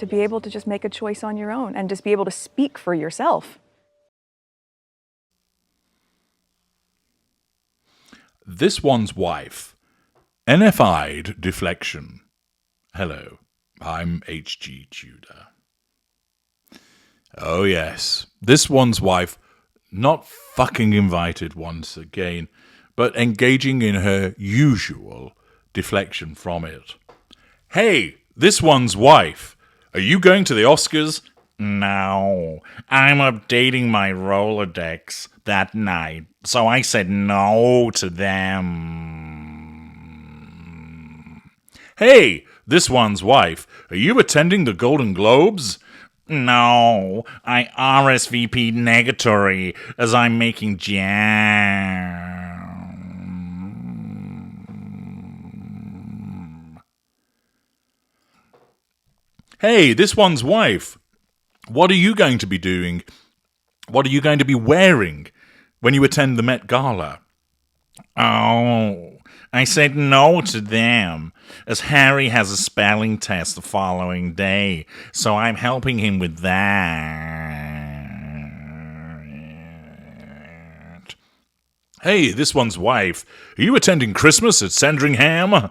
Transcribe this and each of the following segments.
to be able to just make a choice on your own and just be able to speak for yourself. This one's wife. NFI'd Deflection. Hello, I'm H.G. Tudor. Oh yes, this one's wife, not fucking invited once again, but engaging in her usual deflection from it. Hey, this one's wife, are you going to the Oscars? No, I'm updating my Rolodex that night, so I said no to them. Hey, this one's wife, are you attending the Golden Globes? No, I RSVP'd negatory as I'm making jam. Hey, this one's wife. What are you going to be doing? What are you going to be wearing when you attend the Met Gala? Oh, I said no to them, as Harry has a spelling test the following day, so I'm helping him with that. Hey, this one's wife. Are you attending Christmas at Sandringham?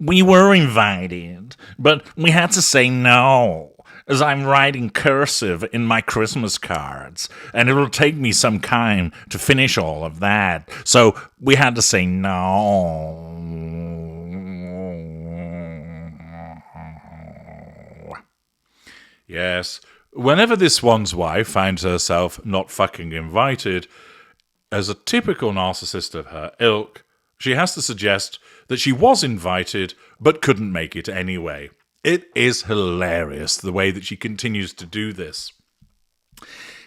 We were invited, but we had to say no, as I'm writing cursive in my Christmas cards, and it'll take me some time to finish all of that, so we had to say no. Yes, whenever this one's wife finds herself not fucking invited, as a typical narcissist of her ilk, she has to suggest that she was invited but couldn't make it anyway. It is hilarious the way that she continues to do this.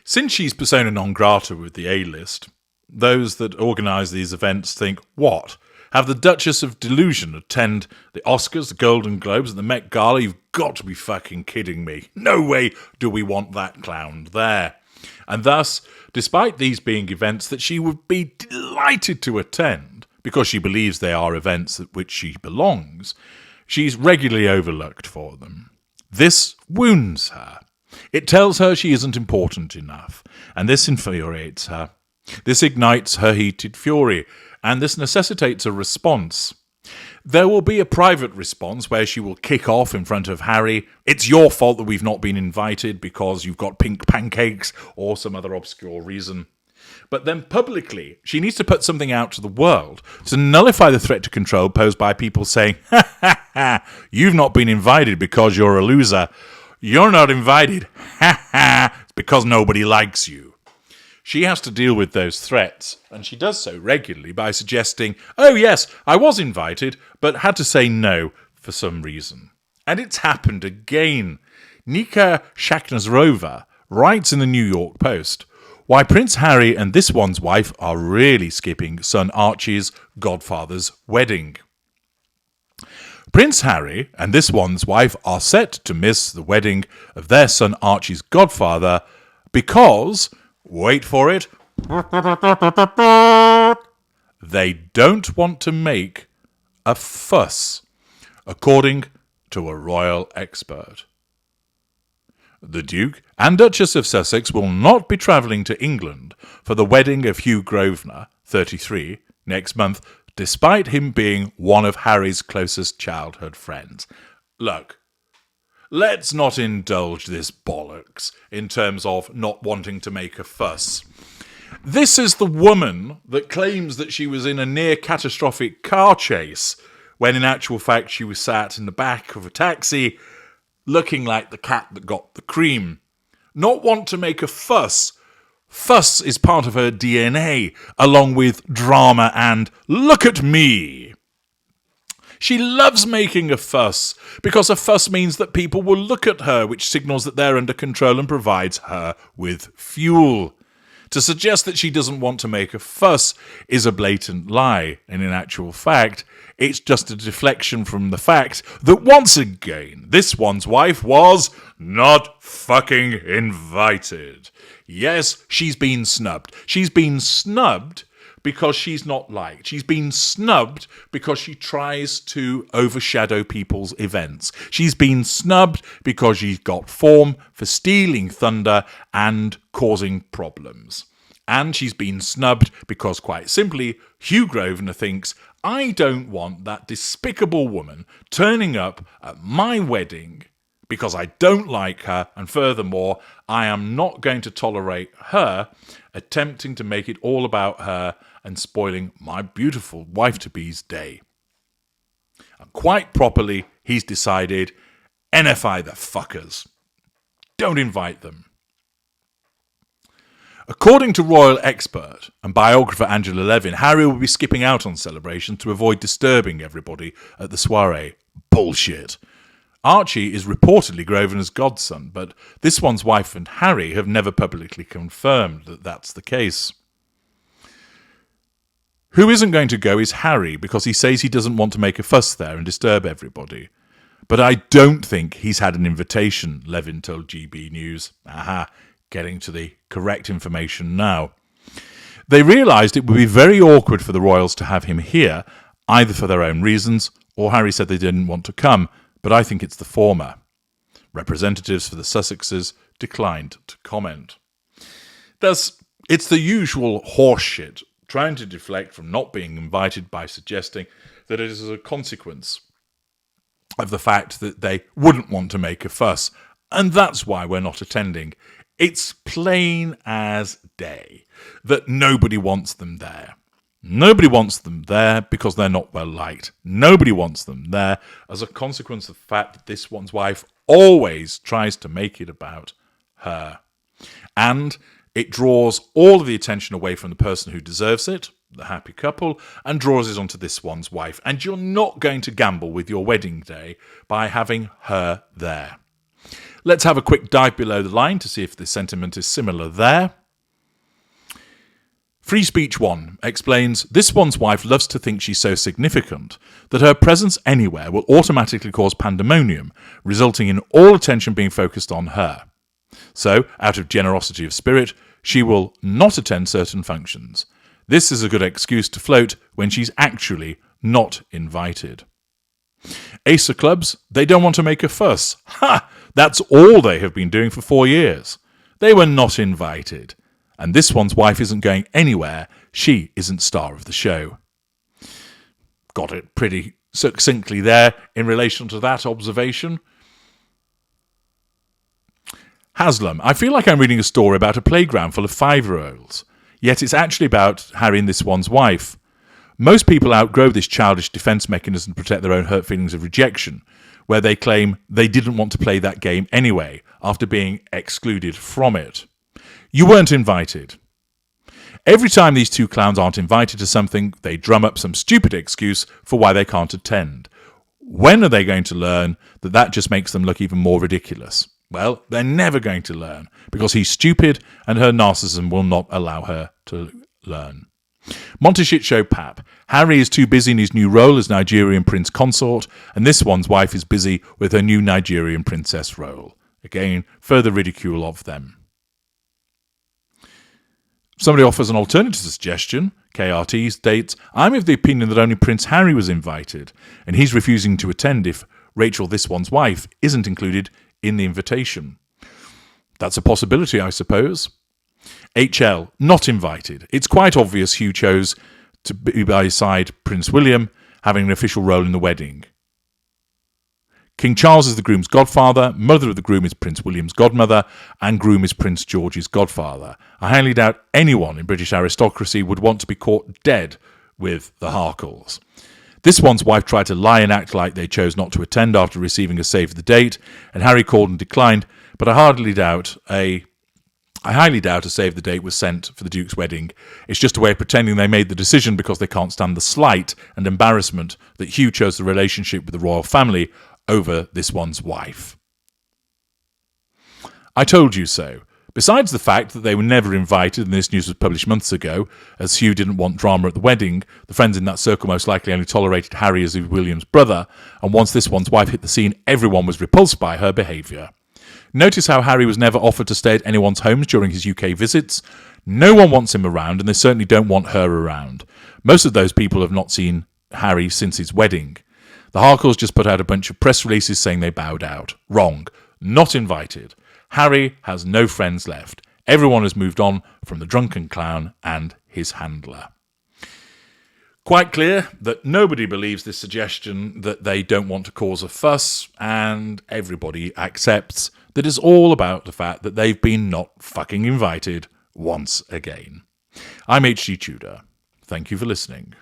Since she's persona non grata with the A-list, those that organise these events think, what? Have the Duchess of Delusion attend the Oscars, the Golden Globes, and the Met Gala? You've got to be fucking kidding me. No way do we want that clown there. And thus, despite these being events that she would be delighted to attend, because she believes they are events at which she belongs, she's regularly overlooked for them. This wounds her. It tells her she isn't important enough, and this infuriates her. This ignites her heated fury, and this necessitates a response. There will be a private response where she will kick off in front of Harry. It's your fault that we've not been invited because you've got pink pancakes or some other obscure reason. But then publicly, she needs to put something out to the world to nullify the threat to control posed by people saying, ha ha ha, you've not been invited because you're a loser. You're not invited, ha ha, it's because nobody likes you. She has to deal with those threats, and she does so regularly by suggesting, oh yes, I was invited, but had to say no for some reason. And it's happened again. Nika Shaknazrova writes in the New York Post, why Prince Harry and this one's wife are really skipping son Archie's godfather's wedding. Prince Harry and this one's wife are set to miss the wedding of their son Archie's godfather because, wait for it, they don't want to make a fuss, according to a royal expert. The Duke and Duchess of Sussex will not be travelling to England for the wedding of Hugh Grosvenor, 33, next month, despite him being one of Harry's closest childhood friends. Look, let's not indulge this bollocks in terms of not wanting to make a fuss. This is the woman that claims that she was in a near-catastrophic car chase, when in actual fact she was sat in the back of a taxi looking like the cat that got the cream. Not want to make a fuss. Fuss is part of her DNA, along with drama and look at me. She loves making a fuss, because a fuss means that people will look at her, which signals that they're under control and provides her with fuel. To suggest that she doesn't want to make a fuss is a blatant lie, and in actual fact, it's just a deflection from the fact that once again, this one's wife was not fucking invited. Yes, she's been snubbed. She's been snubbed because she's not liked. She's been snubbed because she tries to overshadow people's events. She's been snubbed because she's got form for stealing thunder and causing problems. And she's been snubbed because, quite simply, Hugh Grosvenor thinks, I don't want that despicable woman turning up at my wedding because I don't like her, and furthermore, I am not going to tolerate her attempting to make it all about her and spoiling my beautiful wife-to-be's day. And quite properly, he's decided, NFI the fuckers. Don't invite them. According to royal expert and biographer Angela Levin, Harry will be skipping out on celebration to avoid disturbing everybody at the soiree. Bullshit. Archie is reportedly Grosvenor's godson, but this one's wife and Harry have never publicly confirmed that that's the case. Who isn't going to go is Harry, because he says he doesn't want to make a fuss there and disturb everybody. But I don't think he's had an invitation, Levin told GB News. Aha, getting to the correct information now. They realised it would be very awkward for the royals to have him here, either for their own reasons, or Harry said they didn't want to come, but I think it's the former. Representatives for the Sussexes declined to comment. Thus, it's the usual horseshit, trying to deflect from not being invited by suggesting that it is a consequence of the fact that they wouldn't want to make a fuss, and that's why we're not attending. It's plain as day that nobody wants them there. Nobody wants them there because they're not well liked. Nobody wants them there as a consequence of the fact that this one's wife always tries to make it about her. And it draws all of the attention away from the person who deserves it, the happy couple, and draws it onto this one's wife. And you're not going to gamble with your wedding day by having her there. Let's have a quick dive below the line to see if the sentiment is similar there. Free Speech 1 explains, this one's wife loves to think she's so significant that her presence anywhere will automatically cause pandemonium, resulting in all attention being focused on her. So, out of generosity of spirit, she will not attend certain functions. This is a good excuse to float when she's actually not invited. Ace of Clubs, they don't want to make a fuss. Ha! That's all they have been doing for 4 years. They were not invited. And this one's wife isn't going anywhere. She isn't star of the show. Got it pretty succinctly there in relation to that observation. Haslam, I feel like I'm reading a story about a playground full of 5-year-olds. Yet it's actually about Harry and this one's wife. Most people outgrow this childish defence mechanism to protect their own hurt feelings of rejection, where they claim they didn't want to play that game anyway after being excluded from it. You weren't invited. Every time these two clowns aren't invited to something, they drum up some stupid excuse for why they can't attend. When are they going to learn that that just makes them look even more ridiculous? Well, they're never going to learn, because he's stupid and her narcissism will not allow her to learn. Monteshit Show Pap. Harry is too busy in his new role as Nigerian prince consort, and this one's wife is busy with her new Nigerian princess role. Again, further ridicule of them. Somebody offers an alternative suggestion. KRT states, I'm of the opinion that only Prince Harry was invited, and he's refusing to attend if Rachel, this one's wife, isn't included in the invitation. That's a possibility, I suppose. HL, not invited. It's quite obvious Hugh chose to be by his side Prince William, having an official role in the wedding. King Charles is the groom's godfather, mother of the groom is Prince William's godmother, and groom is Prince George's godfather. I highly doubt anyone in British aristocracy would want to be caught dead with the Markles. This one's wife tried to lie and act like they chose not to attend after receiving a save the date, and Harry called and declined, but I highly doubt a save the date was sent for the Duke's wedding. It's just a way of pretending they made the decision because they can't stand the slight and embarrassment that Hugh chose the relationship with the royal family over this one's wife. I told you so. Besides the fact that they were never invited, and this news was published months ago, as Hugh didn't want drama at the wedding, the friends in that circle most likely only tolerated Harry as William's brother, and once this one's wife hit the scene, everyone was repulsed by her behaviour. Notice how Harry was never offered to stay at anyone's homes during his UK visits. No one wants him around, and they certainly don't want her around. Most of those people have not seen Harry since his wedding. The Harkles just put out a bunch of press releases saying they bowed out. Wrong. Not invited. Harry has no friends left. Everyone has moved on from the drunken clown and his handler. Quite clear that nobody believes this suggestion that they don't want to cause a fuss, and everybody accepts that it's all about the fact that they've been not fucking invited once again. I'm H.G. Tudor. Thank you for listening.